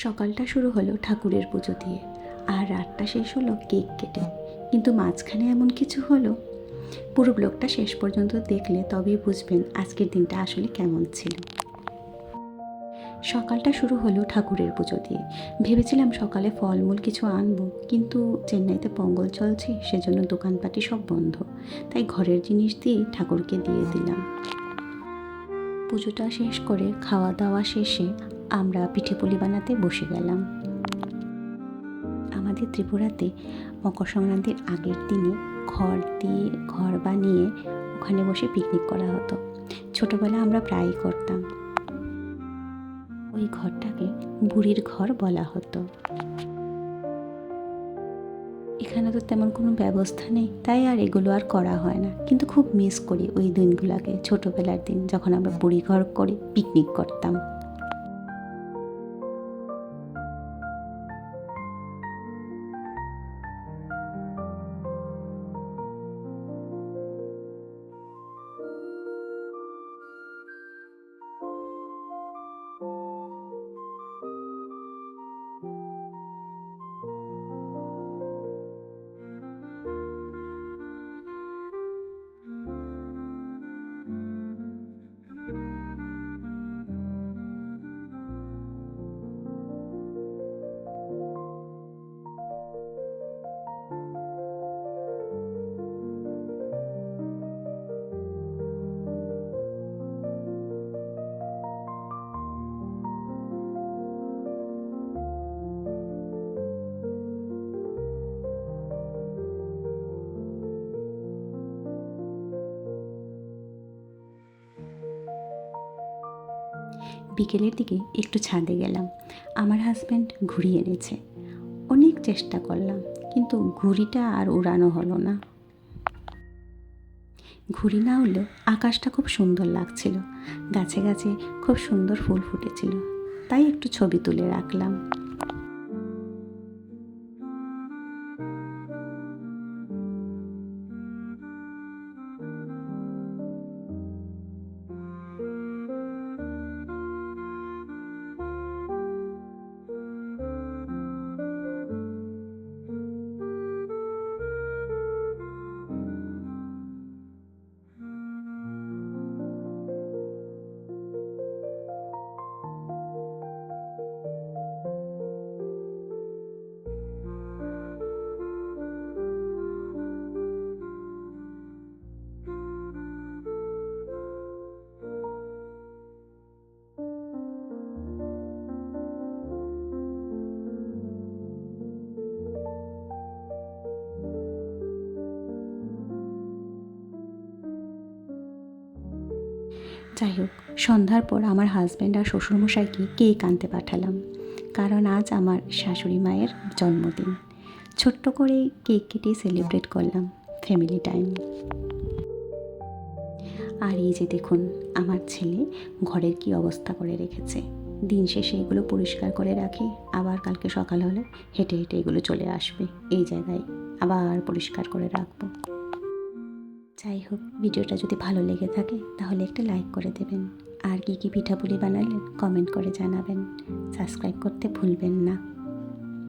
সকালটা শুরু হলো ঠাকুরের পুজো দিয়ে, আর রাতটা শেষ হলো কেক কেটে। কিন্তু মাঝখানে এমন কিছু হলো, পুরো ব্লগটা শেষ পর্যন্ত দেখলে তবেই বুঝবেন আজকের দিনটা আসলে কেমন ছিল। সকালটা শুরু হলো ঠাকুরের পুজো দিয়ে। ভেবেছিলাম সকালে ফলমূল কিছু আনবো, কিন্তু চেন্নাইতে পঙ্গল চলছে, সেজন্য দোকানপাটি সব বন্ধ। তাই ঘরের জিনিস দিয়েই ঠাকুরকে দিয়ে দিলাম। পুজোটা শেষ করে খাওয়া দাওয়া শেষে আমরা পিঠেপুলি বানাতে বসে গেলাম। আমাদের ত্রিপুরাতে মকর সংক্রান্তির আগের দিনে ঘর বানিয়ে ওখানে বসে পিকনিক করা হতো। ছোটোবেলায় আমরা প্রায়ই করতাম। ওই ঘরটাকে বুড়ির ঘর বলা হতো। এখানে তো তেমন কোনো ব্যবস্থা নেই, তাই আর এগুলো আর করা হয় না। কিন্তু খুব মিস করি ওই দিনগুলোকে, ছোটোবেলার দিন যখন আমরা বুড়ি ঘর করে পিকনিক করতাম। বিকেলের দিকে একটু ছাদে গেলাম। আমার হাজব্যান্ড ঘুড়ি এনেছে। অনেক চেষ্টা করলাম, কিন্তু ঘুড়িটা আর উড়ানো হলো না। ঘুড়ি না উড়লেও আকাশটা খুব সুন্দর লাগছিল। গাছে গাছে খুব সুন্দর ফুল ফুটেছিল, তাই একটু ছবি তুলে রাখলাম। যাই হোক, সন্ধ্যার পর আমার হাজব্যান্ড আর শ্বশুরমশাইকে কেক আনতে পাঠালাম, কারণ আজ আমার শাশুড়ি মায়ের জন্মদিন। ছোট্ট করে কেক কেটে সেলিব্রেট করলাম, ফ্যামিলি টাইম। আর এই যে দেখুন, আমার ছেলে ঘরের কি অবস্থা করে রেখেছে। দিন শেষে এগুলো পরিষ্কার করে রাখি, আবার কালকে সকাল হলে হেঁটে হেঁটে এগুলো চলে আসবে এই জায়গায়, আবার পরিষ্কার করে রাখবো। যাই হোক, ভিডিওটা যদি ভালো লেগে থাকে তাহলে একটা লাইক করে দেবেন, আর কী কী পিঠাপুলি বানালেন কমেন্ট করে জানাবেন। সাবস্ক্রাইব করতে ভুলবেন না।